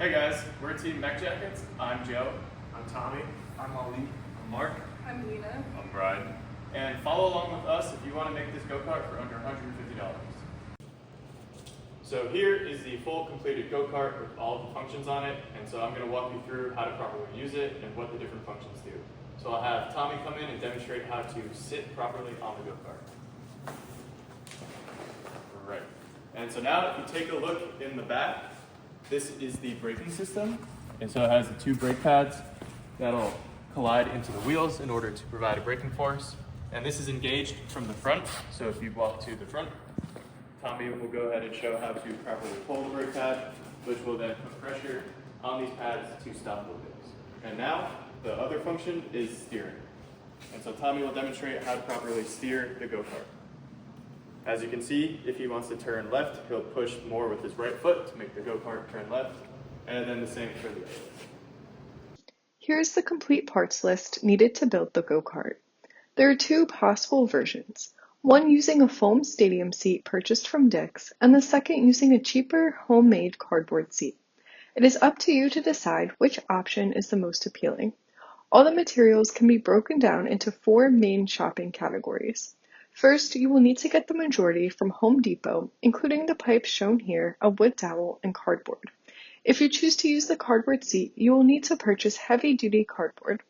Hey guys, we're Team Mech Jackets. I'm Joe. I'm Tommy. I'm Ali. I'm Mark. I'm Lena. I'm Brian. And follow along with us if you want to make this go-kart for under $150. So here is the full completed go-kart with all the functions on it, and so I'm going to walk you through how to properly use it and what the different functions do. So I'll have Tommy come in and demonstrate how to sit properly on the go-kart. Right. And so now if you take a look in the back, this is the braking system, and so it has the two brake pads that'll collide into the wheels in order to provide a braking force. And this is engaged from the front, so if you walk to the front, Tommy will go ahead and show how to properly pull the brake pad, which will then put pressure on these pads to stop the wheels. And now, the other function is steering. And so Tommy will demonstrate how to properly steer the go-kart. As you can see, if he wants to turn left, he'll push more with his right foot to make the go-kart turn left, and then the same for the other. Here's the complete parts list needed to build the go-kart. There are two possible versions, one using a foam stadium seat purchased from Dick's, and the second using a cheaper homemade cardboard seat. It is up to you to decide which option is the most appealing. All the materials can be broken down into four main shopping categories. First, you will need to get the majority from Home Depot, including the pipes shown here, a wood dowel, and cardboard. If you choose to use the cardboard seat, you will need to purchase heavy-duty cardboard.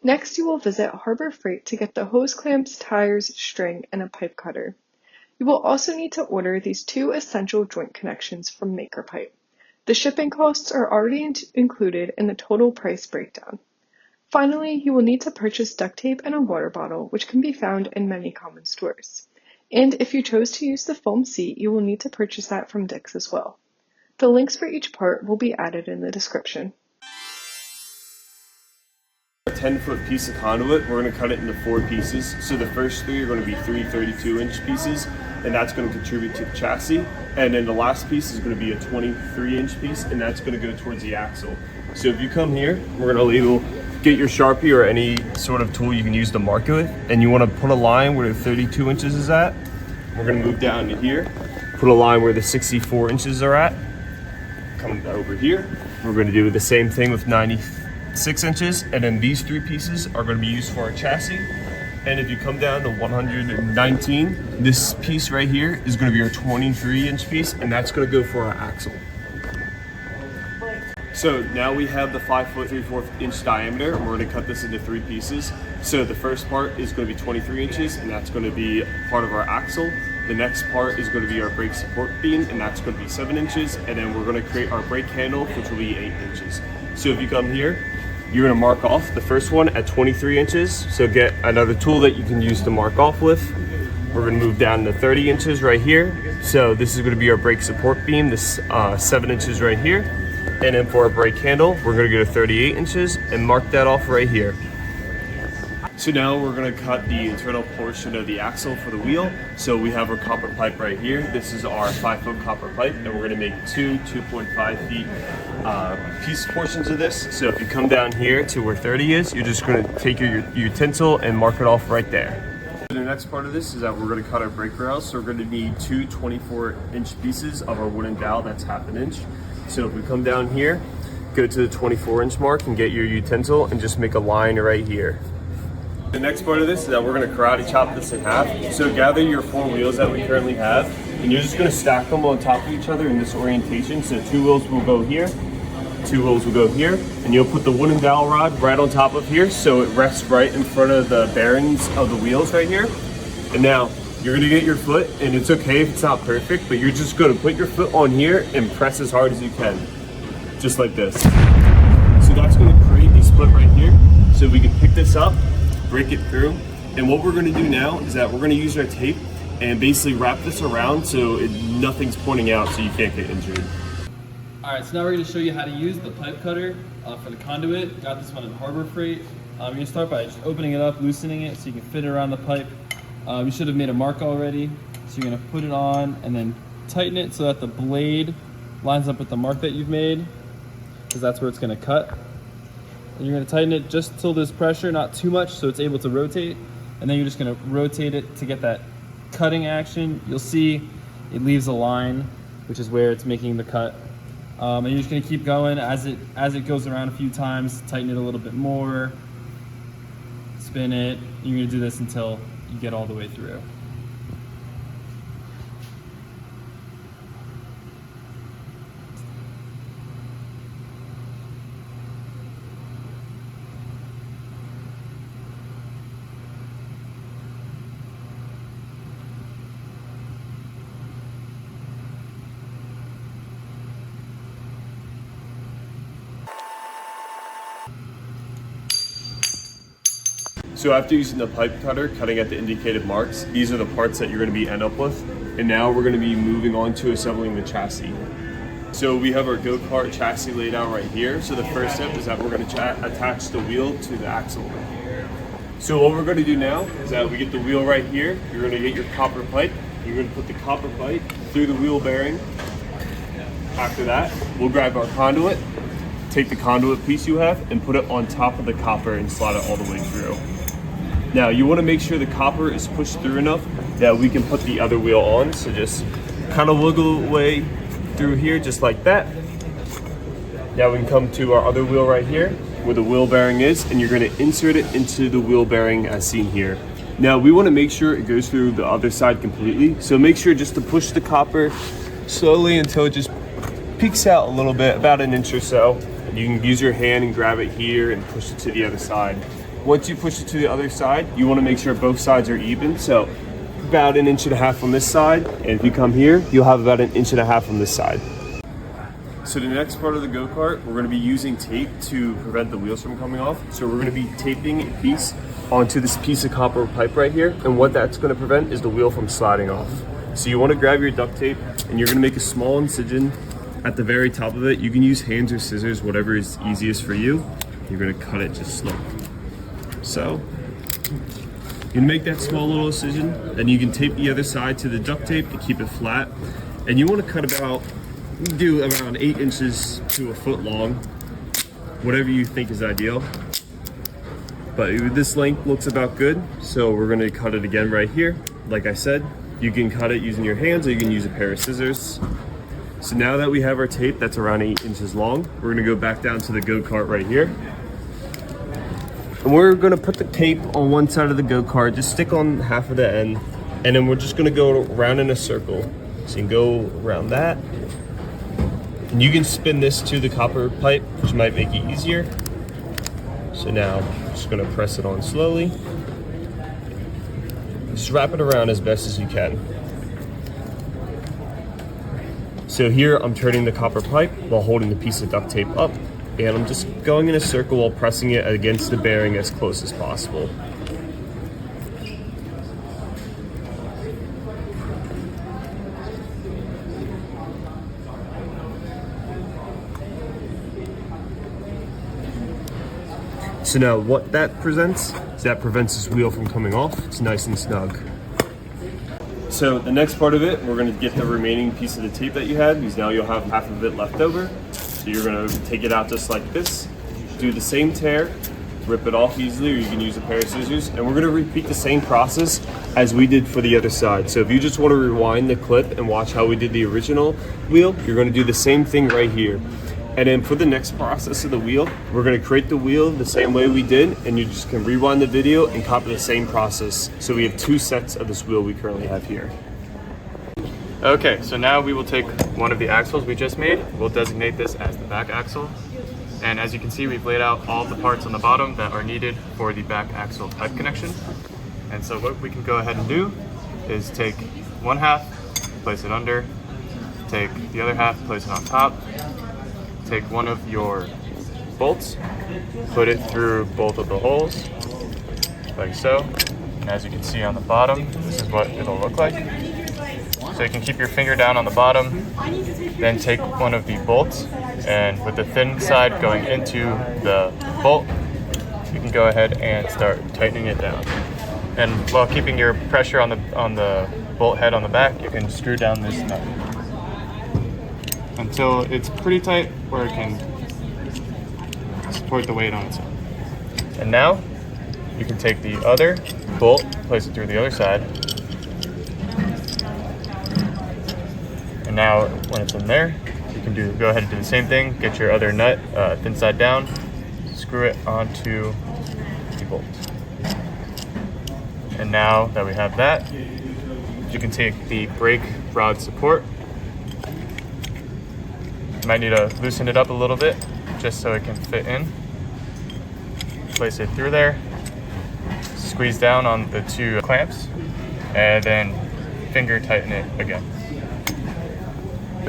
Next, you will visit Harbor Freight to get the hose clamps, tires, string, and a pipe cutter. You will also need to order these two essential joint connections from Maker Pipe. The shipping costs are already included in the total price breakdown. Finally, you will need to purchase duct tape and a water bottle, which can be found in many common stores. And if you chose to use the foam seat, you will need to purchase that from Dick's as well. The links for each part will be added in the description. A 10-foot piece of conduit, we're going to cut it into 4 pieces. So the first 3 are going to be 3 32-inch pieces, and that's going to contribute to the chassis. And then the last piece is going to be a 23-inch piece, and that's going to go towards the axle. So if you come here, we're going to label, get your Sharpie or any sort of tool you can use to mark it with, and you want to put a line where the 32 inches is at. We're going to move down to here, put a line where the 64 inches are at. Come over here, we're going to do the same thing with 96 inches, and then these 3 pieces are going to be used for our chassis. And if you come down to 119, this piece right here is going to be our 23-inch piece, and that's going to go for our axle. So now we have the 5 foot 3/4 inch diameter, and we're going to cut this into 3 pieces. So the first part is going to be 23 inches, and that's going to be part of our axle. The next part is going to be our brake support beam, and that's going to be 7 inches. And then we're going to create our brake handle, which will be 8 inches. So if you come here, you're going to mark off the first one at 23 inches. So get another tool that you can use to mark off with. We're going to move down to 30 inches right here. So this is going to be our brake support beam, this 7 inches right here. And then for our brake handle, we're going to go to 38 inches and mark that off right here. So now we're going to cut the internal portion of the axle for the wheel. So we have our copper pipe right here. This is our 5-foot copper pipe, and we're going to make 2.5 feet piece portions of this. So if you come down here to where 30 is, you're just going to take your utensil and mark it off right there. The next part of this is that we're going to cut our brake rails. So we're going to need 2 24-inch pieces of our wooden dowel that's 1/2 inch. So if we come down here, go to the 24-inch mark and get your utensil and just make a line right here. The next part of this is that we're going to karate chop this in half. So gather your 4 wheels that we currently have, and you're just going to stack them on top of each other in this orientation. So 2 wheels will go here, 2 wheels will go here, and you'll put the wooden dowel rod right on top of here so it rests right in front of the bearings of the wheels right here. And now, you're going to get your foot, and it's okay if it's not perfect, but you're just going to put your foot on here and press as hard as you can. Just like this. So that's going to create a split right here. So we can pick this up, break it through. And what we're going to do now is that we're going to use our tape and basically wrap this around so nothing's pointing out so you can't get injured. Alright, so now we're going to show you how to use the pipe cutter for the conduit. Got this one in Harbor Freight. You're going to start by just opening it up, loosening it so you can fit it around the pipe. You should have made a mark already. So you're going to put it on and then tighten it so that the blade lines up with the mark that you've made, because that's where it's going to cut. And you're going to tighten it just till there's pressure, not too much, so it's able to rotate. And then you're just going to rotate it to get that cutting action. You'll see it leaves a line, which is where it's making the cut. And you're just gonna keep going as it goes around a few times. Tighten it a little bit more, spin it. You're gonna do this until you get all the way through. So after using the pipe cutter, cutting at the indicated marks, these are the parts that you're going to end up with. And now we're going to be moving on to assembling the chassis. So we have our go-kart chassis laid out right here. So the first step is that we're going to attach the wheel to the axle. So what we're going to do now is that we get the wheel right here. You're going to get your copper pipe. You're going to put the copper pipe through the wheel bearing. After that, we'll grab our conduit, take the conduit piece you have and put it on top of the copper and slide it all the way through. Now you want to make sure the copper is pushed through enough that we can put the other wheel on. So just kind of wiggle away through here just like that. Now we can come to our other wheel right here where the wheel bearing is, and you're going to insert it into the wheel bearing as seen here. Now we want to make sure it goes through the other side completely. So make sure just to push the copper slowly until it just peeks out a little bit, about an inch or so. You can use your hand and grab it here and push it to the other side. Once you push it to the other side, you want to make sure both sides are even. So about 1.5 inches on this side, and if you come here, you'll have about 1.5 inches on this side. So the next part of the go-kart, we're going to be using tape to prevent the wheels from coming off. So we're going to be taping a piece onto this piece of copper pipe right here, and what that's going to prevent is the wheel from sliding off. So you want to grab your duct tape, and you're going to make a small incision at the very top of it. You can use hands or scissors, whatever is easiest for you. You're going to cut it just slow. So you can make that small little incision, and you can tape the other side to the duct tape to keep it flat. And you want to cut about 8 inches to 1 foot long, whatever you think is ideal. But this length looks about good, so we're going to cut it again right here. Like I said, you can cut it using your hands, or you can use a pair of scissors. So now that we have our tape that's around 8 inches long, we're going to go back down to the go-kart right here. And we're going to put the tape on one side of the go-kart, just stick on half of the end, and then we're just going to go around in a circle. So you can go around that, and you can spin this to the copper pipe, which might make it easier. So now I'm just going to press it on slowly. Just wrap it around as best as you can. So here I'm turning the copper pipe while holding the piece of duct tape up, and I'm just going in a circle while pressing it against the bearing as close as possible. So now what that presents is that prevents this wheel from coming off. It's nice and snug. So the next part of it, we're going to get the remaining piece of the tape that you had, because now you'll have half of it left over. So you're going to take it out just like this, do the same tear, rip it off easily, or you can use a pair of scissors, and we're going to repeat the same process as we did for the other side. So if you just want to rewind the clip and watch how we did the original wheel, you're going to do the same thing right here. And then for the next process of the wheel, we're going to create the wheel the same way we did, and you just can rewind the video and copy the same process. So we have 2 sets of this wheel we currently have here. Okay, so now we will take one of the axles we just made. We'll designate this as the back axle. And as you can see, we've laid out all the parts on the bottom that are needed for the back axle pipe connection. And so what we can go ahead and do is take one half, place it under, take the other half, place it on top, take one of your bolts, put it through both of the holes, like so. And as you can see on the bottom, this is what it'll look like. So you can keep your finger down on the bottom, then take one of the bolts, and with the thin side going into the bolt, you can go ahead and start tightening it down. And while keeping your pressure on the bolt head on the back, you can screw down this nut until it's pretty tight where it can support the weight on its own. And now you can take the other bolt, place it through the other side. And now when it's in there, you can go ahead and do the same thing. Get your other nut thin side down, screw it onto the bolt. And now that we have that, you can take the brake rod support. You might need to loosen it up a little bit just so it can fit in. Place it through there, squeeze down on the two clamps, and then finger tighten it again.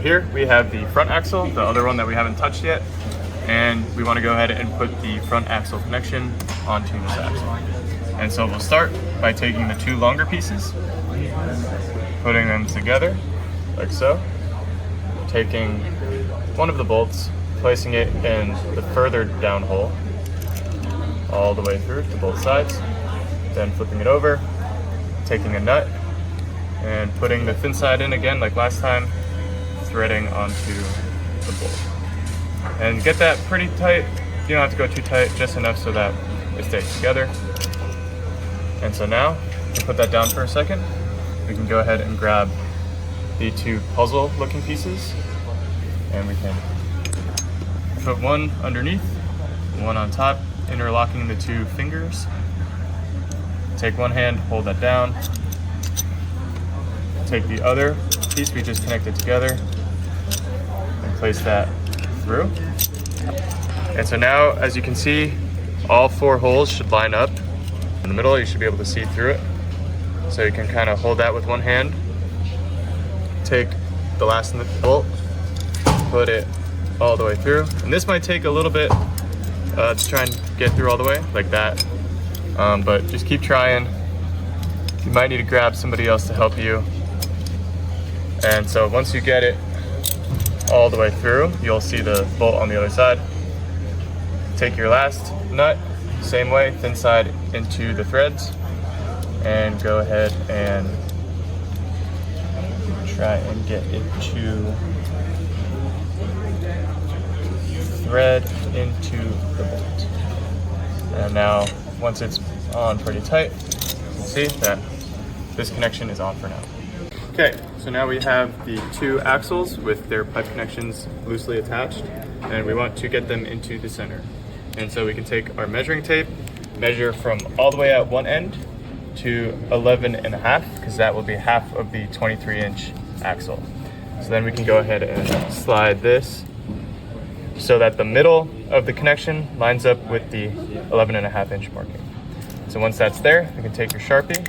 Here we have the front axle, the other one that we haven't touched yet, and we want to go ahead and put the front axle connection onto this axle. And so we'll start by taking the two longer pieces, putting them together like so, taking one of the bolts, placing it in the further down hole all the way through to both sides, then flipping it over, taking a nut and putting the thin side in again like last time, threading onto the bolt. And get that pretty tight. You don't have to go too tight, just enough so that it stays together. And so now, we can put that down for a second. We can go ahead and grab the two puzzle looking pieces, and we can put one underneath, one on top, interlocking the two fingers. Take one hand, hold that down. Take the other piece we just connected together and place that through. And so now, as you can see, all four holes should line up. In the middle, you should be able to see through it. So you can kind of hold that with one hand. Take the last bolt, put it all the way through. And this might take a little bit to try and get through all the way, like that. But just keep trying. You might need to grab somebody else to help you. And so once you get it all the way through, you'll see the bolt on the other side. Take your last nut, same way, thin side into the threads, and go ahead and try and get it to thread into the bolt. And now, once it's on pretty tight, you can see that this connection is on for now. Okay, so now we have the two axles with their pipe connections loosely attached, and we want to get them into the center. And so we can take our measuring tape, measure from all the way at one end to 11.5, because that will be half of the 23-inch axle. So then we can go ahead and slide this so that the middle of the connection lines up with the 11.5-inch marking. So once that's there, you can take your Sharpie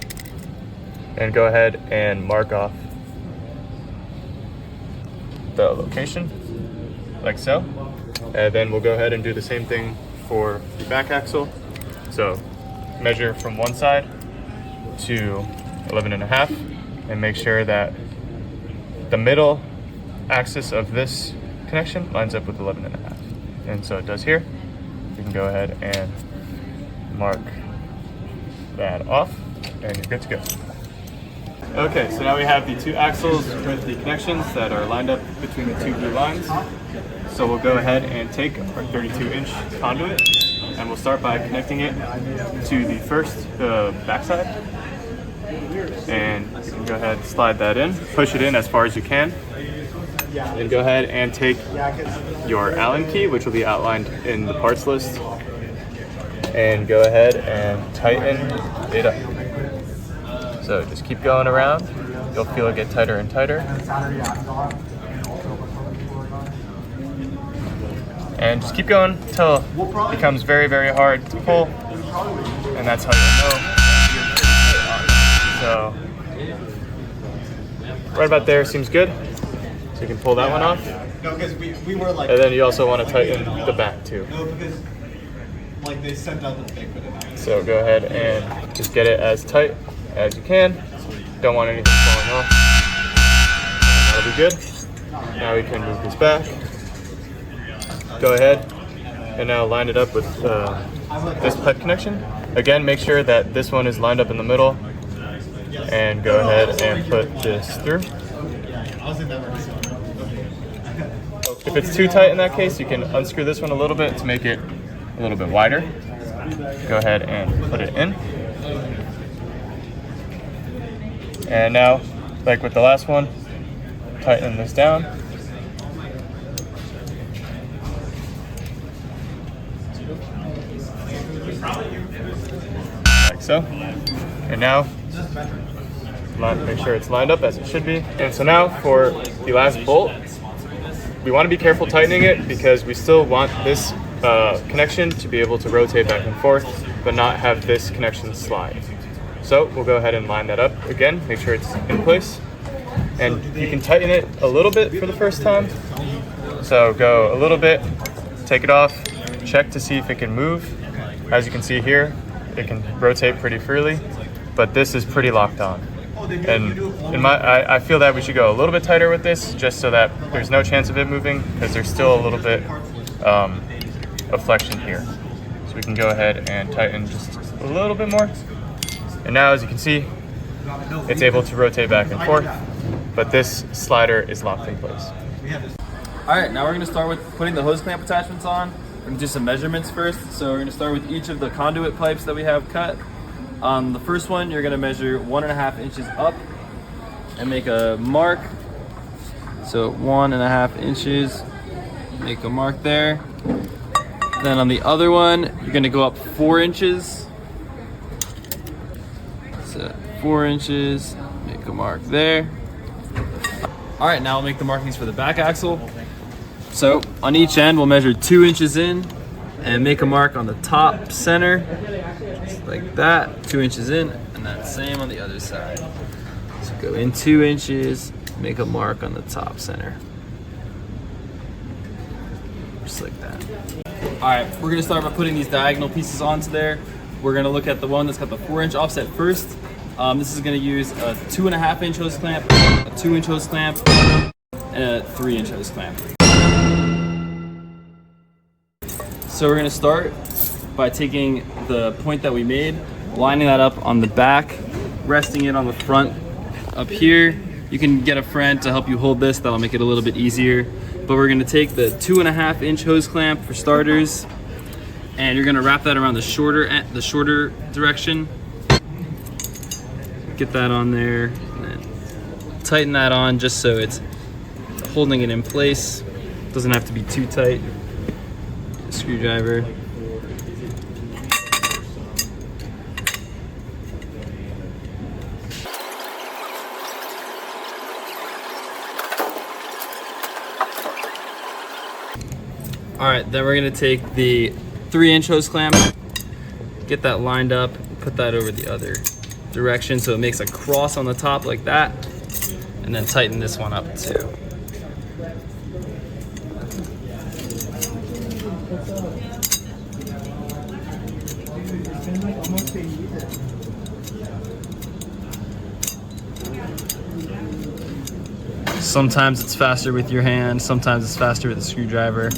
and go ahead and mark off the location, like so. And then we'll go ahead and do the same thing for the back axle. So measure from one side to 11.5 and make sure that the middle axis of this connection lines up with 11.5. And so it does here. You can go ahead and mark that off and you're good to go. Okay, so now we have the two axles with the connections that are lined up between the two blue lines. So we'll go ahead and take our 32-inch conduit, and we'll start by connecting it to the backside. And you can go ahead and slide that in, push it in as far as you can. Then go ahead and take your Allen key, which will be outlined in the parts list, and go ahead and tighten it up. So just keep going around. You'll feel it get tighter and tighter. And just keep going until it becomes very, very hard to pull. And that's how you'll know. So right about there seems good. So you can pull that one off. No, because we were like. And then you also want to tighten the back too. No, because like they sent out the big for the night. So go ahead and just get it as tight as you can. Don't want anything falling off. And that'll be good. Now we can move this back. Go ahead and now line it up with this pipe connection. Again, make sure that this one is lined up in the middle. And go ahead and put this through. If it's too tight in that case, you can unscrew this one a little bit to make it a little bit wider. Go ahead and put it in. And now, like with the last one, tighten this down. like so. And now, make sure it's lined up as it should be. And so now for the last bolt, we want to be careful tightening it because we still want this connection to be able to rotate back and forth, but not have this connection slide. So we'll go ahead and line that up again, make sure it's in place. And you can tighten it a little bit for the first time. So go a little bit, take it off, check to see if it can move. As you can see here, it can rotate pretty freely, but this is pretty locked on. And I feel that we should go a little bit tighter with this just so that there's no chance of it moving because there's still a little bit of flexion here. So we can go ahead and tighten just a little bit more. And now as you can see, it's able to rotate back and forth, but this slider is locked in place. All right, now we're gonna start with putting the hose clamp attachments on. We're gonna do some measurements first. So we're gonna start with each of the conduit pipes that we have cut. On the first one, you're gonna measure 1.5 inches up and make a mark. So 1.5 inches, make a mark there. Then on the other one, you're gonna go up 4 inches. So 4 inches, make a mark there. All right, now we'll make the markings for the back axle. So on each end, we'll measure 2 inches in and make a mark on the top center, just like that, 2 inches in, and then same on the other side. So go in 2 inches, make a mark on the top center. Just like that. All right, we're gonna start by putting these diagonal pieces onto there. We're gonna look at the one that's got the 4-inch offset first. This is gonna use a 2.5 inch hose clamp, a 2-inch hose clamp, and a 3-inch hose clamp. So we're gonna start by taking the point that we made, lining that up on the back, resting it on the front up here. You can get a friend to help you hold this, that'll make it a little bit easier. But we're gonna take the 2.5 inch hose clamp for starters, and you're gonna wrap that around the shorter direction. Get that on there, and then tighten that on just so it's holding it in place. Doesn't have to be too tight. Screwdriver. All right, then we're gonna take the 3-inch hose clamp, get that lined up, put that over the other direction so it makes a cross on the top like that, and then tighten this one up too. Sometimes it's faster with your hand, sometimes it's faster with a screwdriver.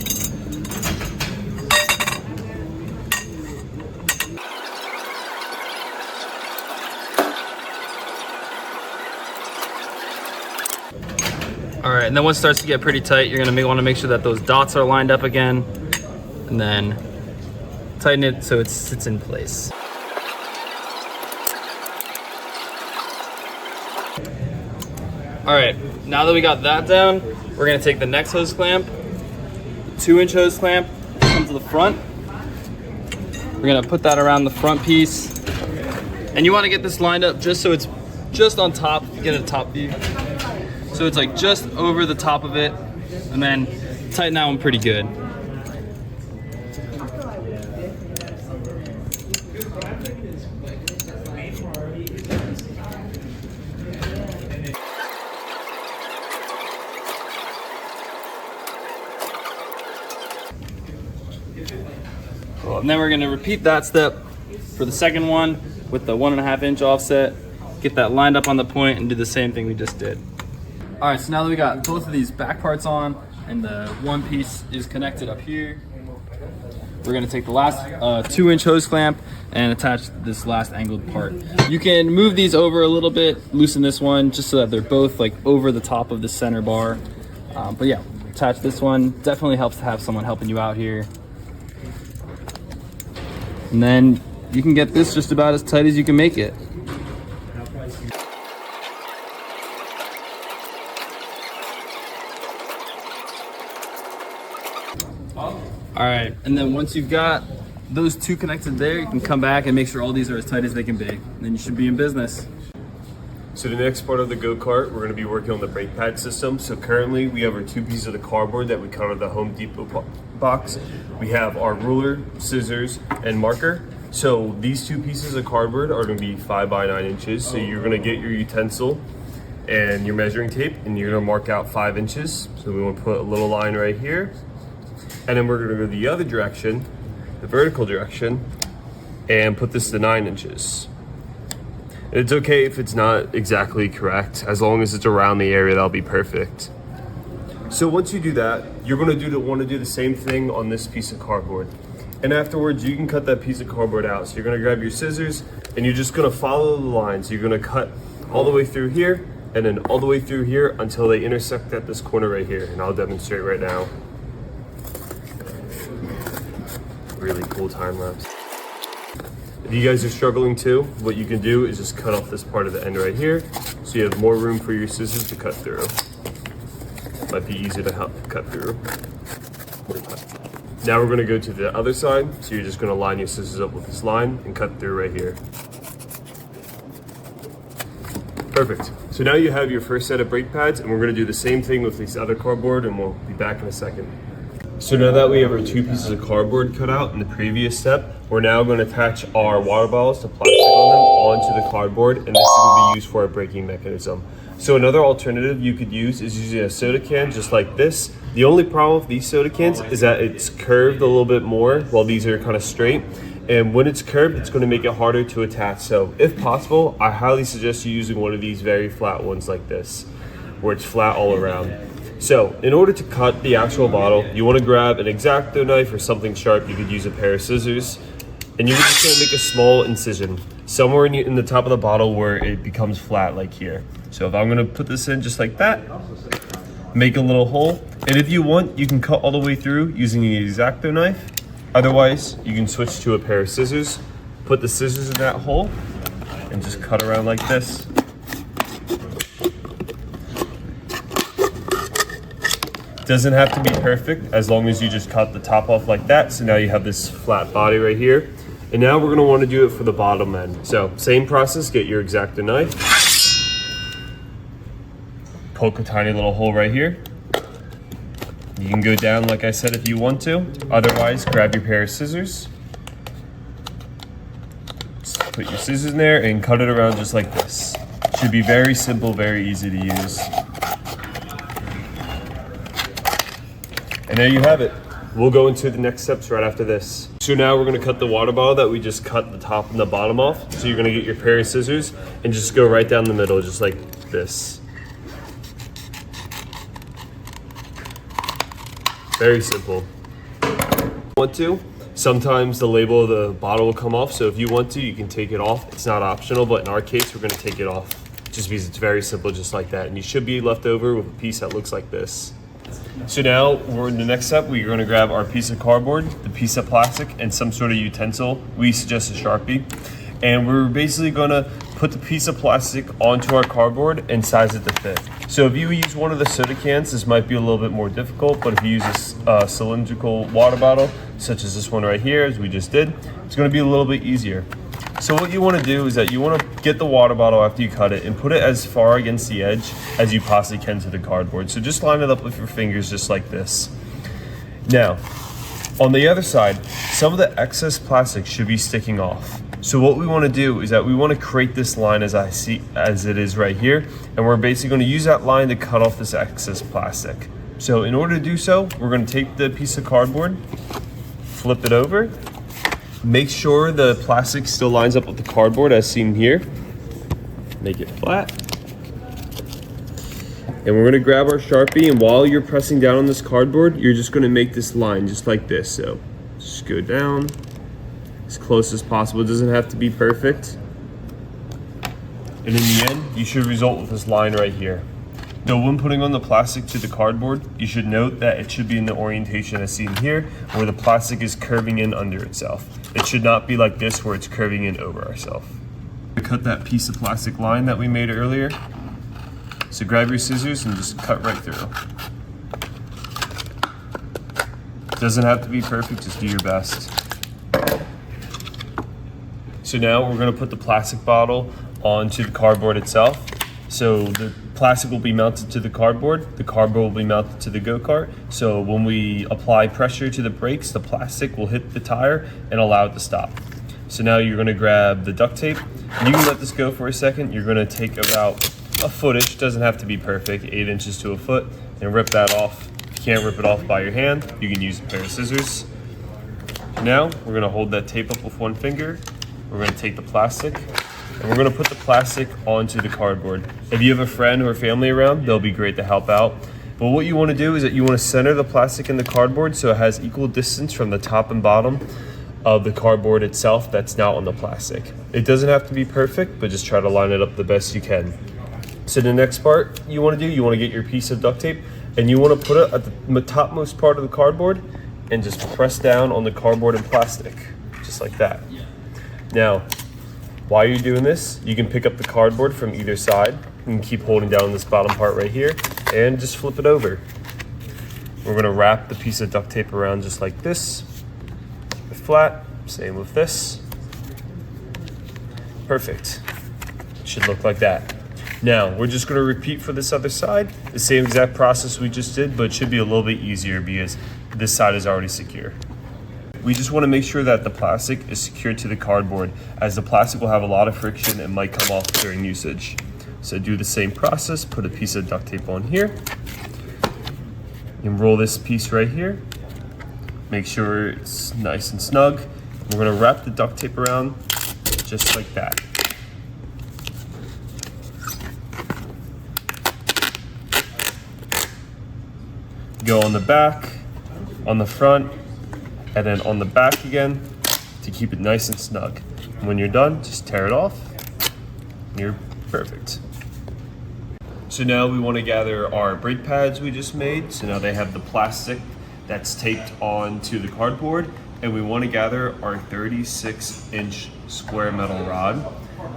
All right, and then once it starts to get pretty tight, you're gonna want to make sure that those dots are lined up again, and then tighten it so it sits in place. All right, now that we got that down, we're gonna take the next hose clamp, 2-inch hose clamp, come to the front. We're gonna put that around the front piece, and you want to get this lined up just so it's just on top. Get a top view. So it's like just over the top of it, and then tighten that one pretty good. Cool. And then we're gonna repeat that step for the second one with the 1.5 inch offset. Get that lined up on the point and do the same thing we just did. All right, so now that we got both of these back parts on and the one piece is connected up here, we're gonna take the last 2-inch hose clamp and attach this last angled part. You can move these over a little bit, loosen this one just so that they're both like over the top of the center bar. But yeah, attach this one. Definitely helps to have someone helping you out here. And then you can get this just about as tight as you can make it. All right, and then once you've got those two connected there, you can come back and make sure all these are as tight as they can be. And then you should be in business. So the next part of the go-kart, we're going to be working on the brake pad system. So currently we have our two pieces of the cardboard that we cut out of the Home Depot box. We have our ruler, scissors, and marker. So these two pieces of cardboard are going to be 5 by 9 inches. So you're going to get your utensil and your measuring tape, and you're going to mark out 5 inches. So we want to put a little line right here. And then we're going to go the other direction, the vertical direction, and put this to 9 inches. It's okay if it's not exactly correct, as long as it's around the area, that'll be perfect. So once you do that, you're gonna want to do the same thing on this piece of cardboard. And afterwards, you can cut that piece of cardboard out. So you're gonna grab your scissors, and you're just gonna follow the lines. You're gonna cut all the way through here, and then all the way through here until they intersect at this corner right here. And I'll demonstrate right now. Really cool time lapse. If you guys are struggling too, what you can do is just cut off this part of the end right here, so you have more room for your scissors to cut through. Might be easier to help cut through. Now we're gonna go to the other side, so you're just gonna line your scissors up with this line and cut through right here. Perfect. So now you have your first set of brake pads, and we're gonna do the same thing with this other cardboard, and we'll be back in a second. So now that we have our two pieces of cardboard cut out in the previous step, we're now going to attach our water bottles to plastic on them onto the cardboard, and this is going to be used for our braking mechanism. So another alternative you could use is using a soda can just like this. The only problem with these soda cans is that it's curved a little bit more, while these are kind of straight. And when it's curved, it's going to make it harder to attach. So if possible, I highly suggest you using one of these very flat ones like this, where it's flat all around. So in order to cut the actual bottle, you want to grab an X-Acto knife or something sharp. You could use a pair of scissors, and you're just going to make a small incision somewhere in the top of the bottle where it becomes flat, like here. So if I'm going to put this in just like that, make a little hole, and if you want, you can cut all the way through using the X-Acto knife. Otherwise, you can switch to a pair of scissors, put the scissors in that hole, and just cut around like this. Doesn't have to be perfect, as long as you just cut the top off like that. So now you have this flat body right here. And now we're gonna wanna do it for the bottom end. So same process, get your X-Acto knife, poke a tiny little hole right here. You can go down, like I said, if you want to. Otherwise, grab your pair of scissors. Just put your scissors in there and cut it around just like this. Should be very simple, very easy to use. And there you have it. We'll go into the next steps right after this. So now we're gonna cut the water bottle that we just cut the top and the bottom off. So you're gonna get your pair of scissors and just go right down the middle, just like this. Very simple. Want to? Sometimes the label of the bottle will come off, so if you want to, you can take it off. It's not optional, but in our case, we're gonna take it off. Just because it's very simple, just like that. And you should be left over with a piece that looks like this. So now we're in the next step. We're going to grab our piece of cardboard, the piece of plastic, and some sort of utensil. We suggest a Sharpie. And we're basically going to put the piece of plastic onto our cardboard and size it to fit. So if you use one of the soda cans, this might be a little bit more difficult, but if you use a cylindrical water bottle, such as this one right here, as we just did, it's going to be a little bit easier. So what you want to do is that you want to get the water bottle after you cut it and put it as far against the edge as you possibly can to the cardboard. So just line it up with your fingers just like this. Now, on the other side, some of the excess plastic should be sticking off. So what we want to do is that we want to create this line as it is right here, and we're basically going to use that line to cut off this excess plastic. So in order to do so, we're going to take the piece of cardboard, flip it over, make sure the plastic still lines up with the cardboard as seen here. Make it flat. And we're gonna grab our Sharpie, and while you're pressing down on this cardboard, you're just gonna make this line just like this. So just go down as close as possible. It doesn't have to be perfect. And in the end, you should result with this line right here. Now, when putting on the plastic to the cardboard, you should note that it should be in the orientation as seen here, where the plastic is curving in under itself. It should not be like this, where it's curving in over ourselves. Cut that piece of plastic line that we made earlier. So grab your scissors and just cut right through. Doesn't have to be perfect, just do your best. So now we're gonna put the plastic bottle onto the cardboard itself. So the plastic will be mounted to the cardboard will be mounted to the go-kart. So when we apply pressure to the brakes, the plastic will hit the tire and allow it to stop. So now you're gonna grab the duct tape. You can let this go for a second. You're gonna take about a footish, doesn't have to be perfect, 8 inches to a foot, and rip that off. If you can't rip it off by your hand, you can use a pair of scissors. Now we're gonna hold that tape up with one finger. We're gonna take the plastic and we're gonna put the plastic onto the cardboard. If you have a friend or family around, they'll be great to help out. But what you wanna do is that you wanna center the plastic in the cardboard so it has equal distance from the top and bottom of the cardboard itself that's now on the plastic. It doesn't have to be perfect, but just try to line it up the best you can. So the next part you wanna do, you wanna get your piece of duct tape and you wanna put it at the topmost part of the cardboard and just press down on the cardboard and plastic, just like that. Now, while you're doing this, you can pick up the cardboard from either side. You can keep holding down this bottom part right here and just flip it over. We're gonna wrap the piece of duct tape around just like this. Flat, same with this. Perfect. Should look like that. Now, we're just gonna repeat for this other side, the same exact process we just did, but it should be a little bit easier because this side is already secure. We just wanna make sure that the plastic is secured to the cardboard, as the plastic will have a lot of friction and might come off during usage. So do the same process, put a piece of duct tape on here, and roll this piece right here. Make sure it's nice and snug. We're gonna wrap the duct tape around just like that. Go on the back, on the front, and then on the back again to keep it nice and snug. And when you're done, just tear it off. You're perfect. So now we want to gather our brake pads we just made. So now they have the plastic that's taped onto the cardboard, and we want to gather our 36-inch square metal rod.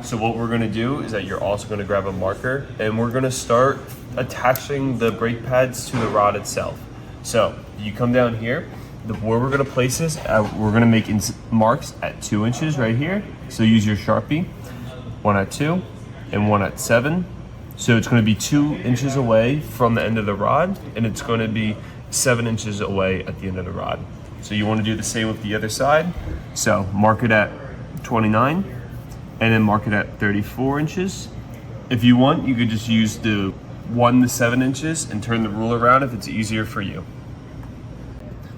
So what we're going to do is that you're also going to grab a marker and we're going to start attaching the brake pads to the rod itself. So you come down here, where we're going to place this, we're going to make marks at 2 inches right here. So use your Sharpie, 1 at 2 and 1 at 7. So it's going to be 2 inches away from the end of the rod, and it's going to be 7 inches away at the end of the rod. So you want to do the same with the other side. So mark it at 29 and then mark it at 34 inches. If you want, you could just use the 1 to 7 inches and turn the ruler around if it's easier for you.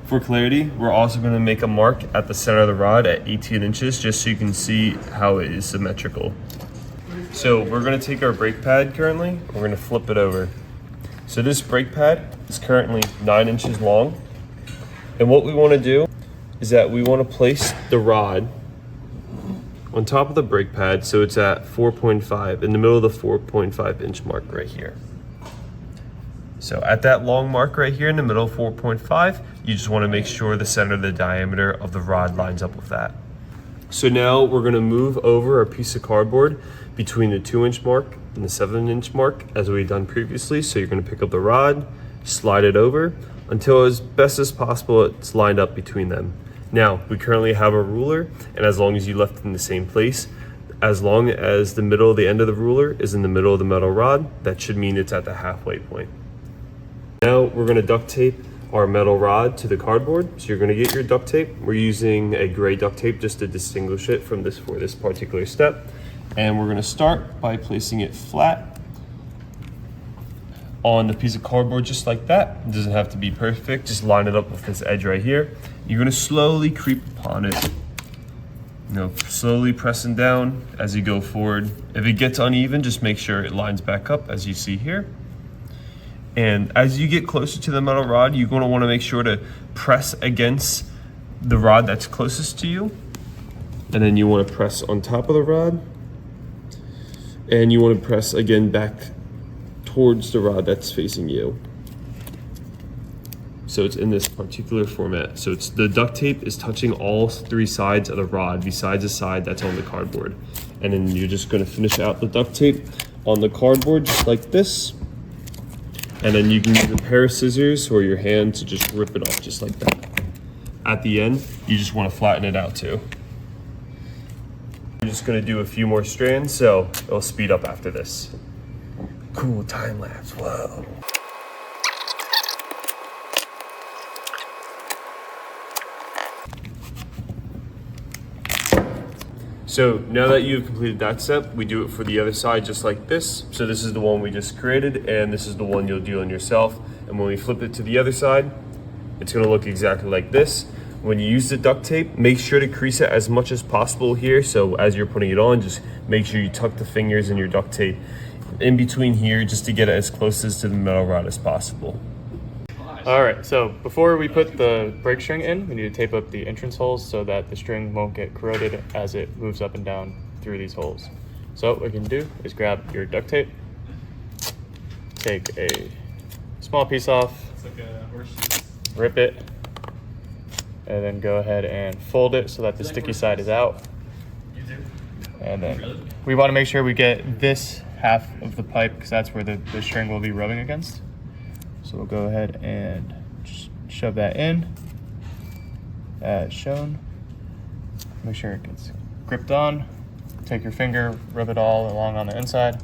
For clarity, we're also going to make a mark at the center of the rod at 18 inches just so you can see how it is symmetrical. So we're going to take our brake pad currently, we're going to flip it over. So this brake pad is currently 9 inches long. And what we want to do is that we want to place the rod on top of the brake pad so it's at 4.5, in the middle of the 4.5 inch mark right here. So at that long mark right here in the middle, 4.5, you just want to make sure the center of the diameter of the rod lines up with that. So now we're going to move over a piece of cardboard between the 2 inch mark and the 7 inch mark as we've done previously. So you're going to pick up the rod, slide it over until as best as possible it's lined up between them. Now we currently have a ruler, and as long as you left it in the same place, as long as the middle of the end of the ruler is in the middle of the metal rod, that should mean it's at the halfway point. Now we're going to duct tape our metal rod to the cardboard. So you're going to get your duct tape. We're using a gray duct tape just to distinguish it from this for this particular step. And we're going to start by placing it flat on the piece of cardboard just like that. It doesn't have to be perfect. Just line it up with this edge right here. You're going to slowly creep upon it. Slowly pressing down as you go forward. If it gets uneven, just make sure it lines back up as you see here. And as you get closer to the metal rod, you're going to want to make sure to press against the rod that's closest to you. And then you want to press on top of the rod. And you want to press again back towards the rod that's facing you. So it's in this particular format. So it's the duct tape is touching all 3 sides of the rod besides the side that's on the cardboard. And then you're just going to finish out the duct tape on the cardboard just like this. And then you can use a pair of scissors or your hand to just rip it off just like that. At the end, you just want to flatten it out too. We're just gonna do a few more strands, so it'll speed up after this. Cool time lapse, whoa. So now that you've completed that step, we do it for the other side just like this. So this is the one we just created, and this is the one you'll do on yourself. And when we flip it to the other side, it's gonna look exactly like this. When you use the duct tape, make sure to crease it as much as possible here. So as you're putting it on, just make sure you tuck the fingers in your duct tape in between here just to get it as close as to the metal rod as possible. All right, so before we put the brake string in, we need to tape up the entrance holes so that the string won't get corroded as it moves up and down through these holes. So what we can do is grab your duct tape, take a small piece off, It's like a horseshoe. rip it, and then go ahead and fold it so that the sticky side is out. You do? And then we want to make sure we get this half of the pipe because that's where the string will be rubbing against. So we'll go ahead and just shove that in as shown. Make sure it gets gripped on. Take your finger, rub it all along on the inside,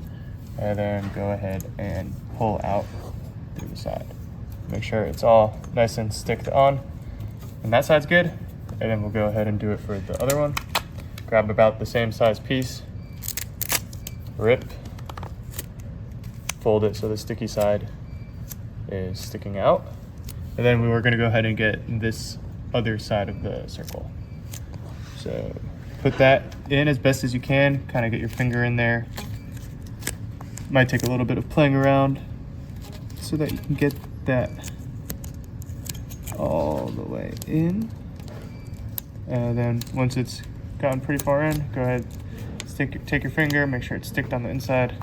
and then go ahead and pull out through the side. Make sure it's all nice and sticked on. And that side's good. And then we'll go ahead and do it for the other one. Grab about the same size piece, rip, fold it so the sticky side is sticking out. And then we were gonna go ahead and get this other side of the circle. So put that in as best as you can, kind of get your finger in there. Might take a little bit of playing around so that you can get that all the way in. And then once it's gotten pretty far in, go ahead, take your finger, make sure it's sticked on the inside,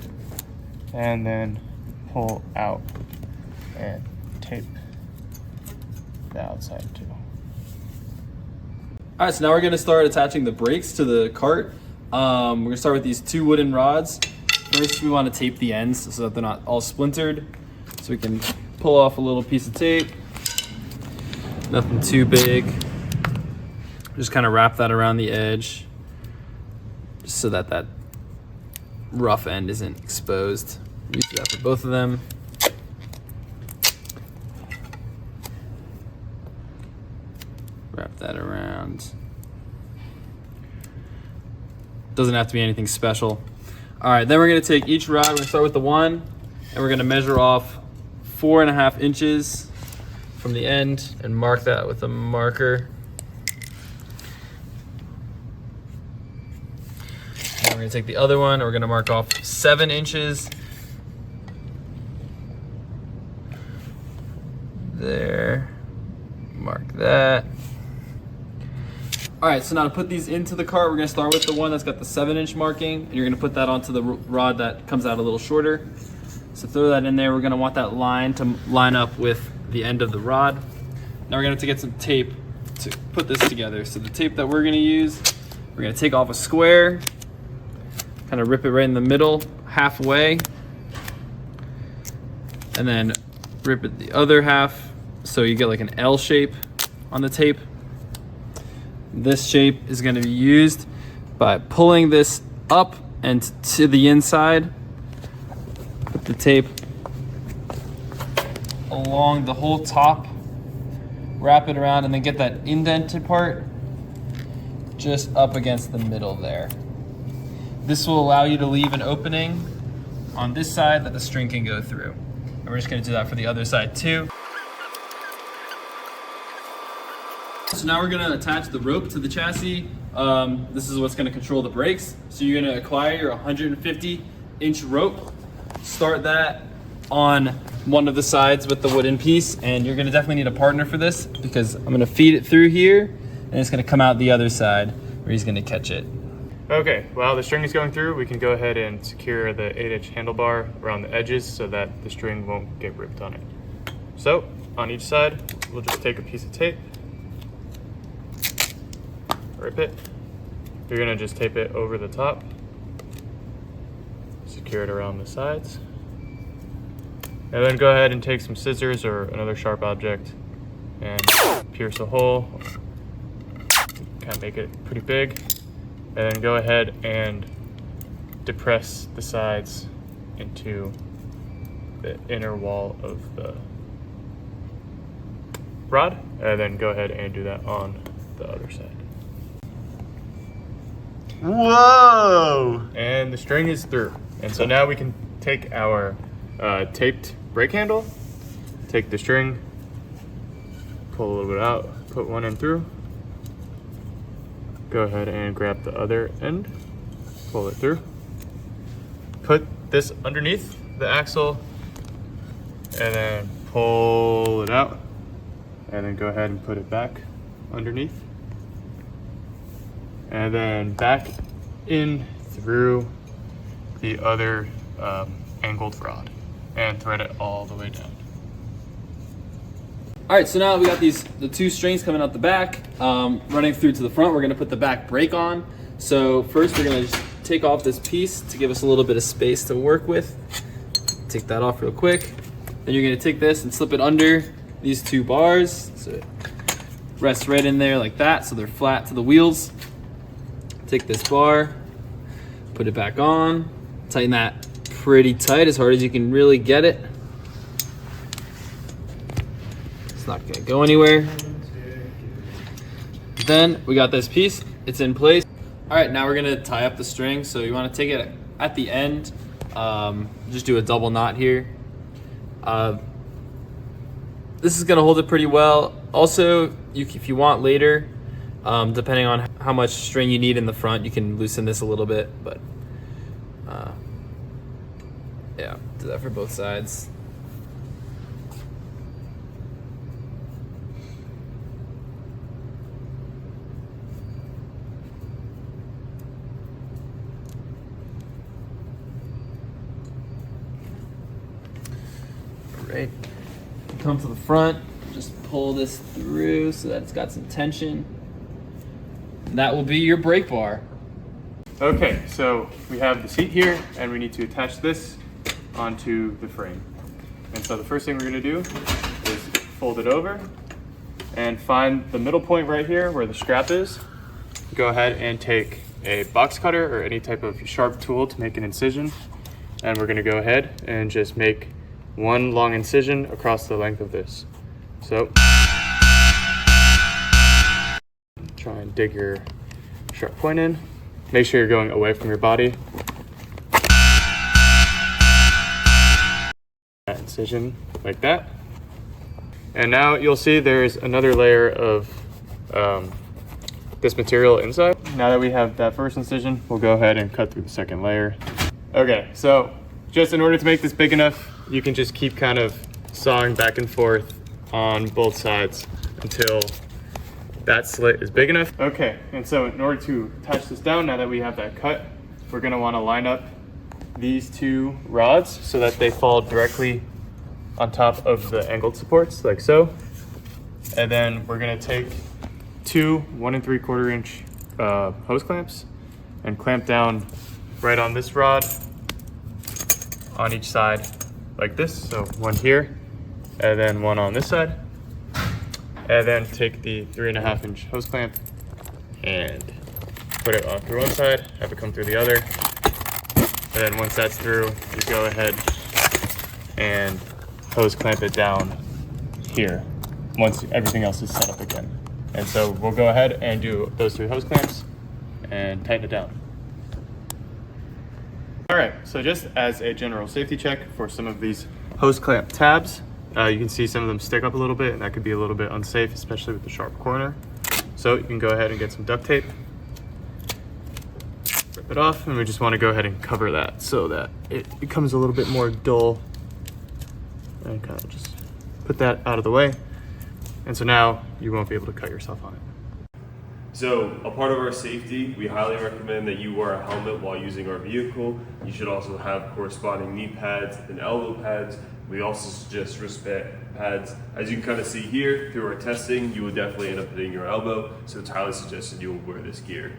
and then pull out and tape the outside too. All right, so now we're gonna start attaching the brakes to the cart. We're gonna start with these 2 wooden rods. First, we want to tape the ends so that they're not all splintered. So we can pull off a little piece of tape. Nothing too big. Just kind of wrap that around the edge, just so that that rough end isn't exposed. Use that for both of them. Wrap that around. Doesn't have to be anything special. All right, then we're gonna take each rod. We're gonna start with the one, and we're gonna measure off 4.5 inches from the end and mark that with a marker. And we're gonna take the other one, and we're gonna mark off 7 inches. There, mark that. All right, so now to put these into the cart, we're gonna start with the one that's got the 7-inch marking, and you're gonna put that onto the rod that comes out a little shorter. So throw that in there. We're gonna want that line to line up with the end of the rod. Now we're gonna have to get some tape to put this together. So the tape that we're gonna use, we're gonna take off a square, kind of rip it right in the middle, halfway, and then rip it the other half so you get like an L shape on the tape. This shape is going to be used by pulling this up and to the inside. Put the tape along the whole top, wrap it around, and then get that indented part just up against the middle there. This will allow you to leave an opening on this side that the string can go through. And we're just going to do that for the other side too. So now we're going to attach the rope to the chassis. This is what's going to control the brakes. So you're going to acquire your 150-inch rope, start that on one of the sides with the wooden piece, and you're going to definitely need a partner for this because I'm going to feed it through here and it's going to come out the other side where he's going to catch it. Okay, while the string is going through, we can go ahead and secure the 8-inch handlebar around the edges so that the string won't get ripped on it. So on each side, we'll just take a piece of tape, rip it. You're gonna just tape it over the top, secure it around the sides, and then go ahead and take some scissors or another sharp object and pierce a hole, kind of make it pretty big, and then go ahead and depress the sides into the inner wall of the rod, and then go ahead and do that on the other side. Whoa! And the string is through. And so now we can take our taped brake handle, take the string, pull a little bit out, put one end through, go ahead and grab the other end, pull it through, put this underneath the axle, and then pull it out, and then go ahead and put it back underneath, and then back in through the other angled rod, and thread it all the way down. All right, so now we got the two strings coming out the back, running through to the front. We're gonna put the back brake on. So first we're gonna just take off this piece to give us a little bit of space to work with. Take that off real quick. Then you're gonna take this and slip it under these two bars. So it rests right in there like that, so they're flat to the wheels. Take this bar, put it back on, tighten that pretty tight, as hard as you can really get it. It's not gonna go anywhere. Then we got this piece, it's in place. All right, now we're gonna tie up the string. So you wanna take it at the end, just do a double knot here. This is gonna hold it pretty well. Also, if you want later, depending on how much string you need in the front, you can loosen this a little bit, but yeah, do that for both sides. Right. Come to the front, just pull this through so that it's got some tension. And that will be your brake bar. Okay, so we have the seat here, and we need to attach this onto the frame. And so the first thing we're gonna do is fold it over and find the middle point right here where the strap is. Go ahead and take a box cutter or any type of sharp tool to make an incision. And we're gonna go ahead and just make one long incision across the length of this. So try and dig your sharp point in. Make sure you're going away from your body. That incision like that. And now you'll see there's another layer of this material inside. Now that we have that first incision, we'll go ahead and cut through the second layer. Okay, so just in order to make this big enough, you can just keep kind of sawing back and forth on both sides until that slit is big enough. Okay, and so in order to attach this down, now that we have that cut, we're gonna wanna line up these two rods so that they fall directly on top of the angled supports, like so. And then we're gonna take two 1 3/4 inch hose clamps and clamp down right on this rod on each side like this. So one here, and then one on this side. And then take the 3.5 inch hose clamp and put it on through one side, have it come through the other. And then once that's through, you go ahead and hose clamp it down here once everything else is set up again. And so we'll go ahead and do those 3 hose clamps and tighten it down. All right, so just as a general safety check for some of these hose clamp tabs, you can see some of them stick up a little bit, and that could be a little bit unsafe, especially with the sharp corner. So you can go ahead and get some duct tape, rip it off, and we just want to go ahead and cover that so that it becomes a little bit more dull, and kind of just put that out of the way. And so now you won't be able to cut yourself on it. So, a part of our safety, we highly recommend that you wear a helmet while using our vehicle. You should also have corresponding knee pads and elbow pads. We also suggest wrist pads. As you can kind of see here, through our testing, you will definitely end up hitting your elbow, so it's highly suggested you will wear this gear.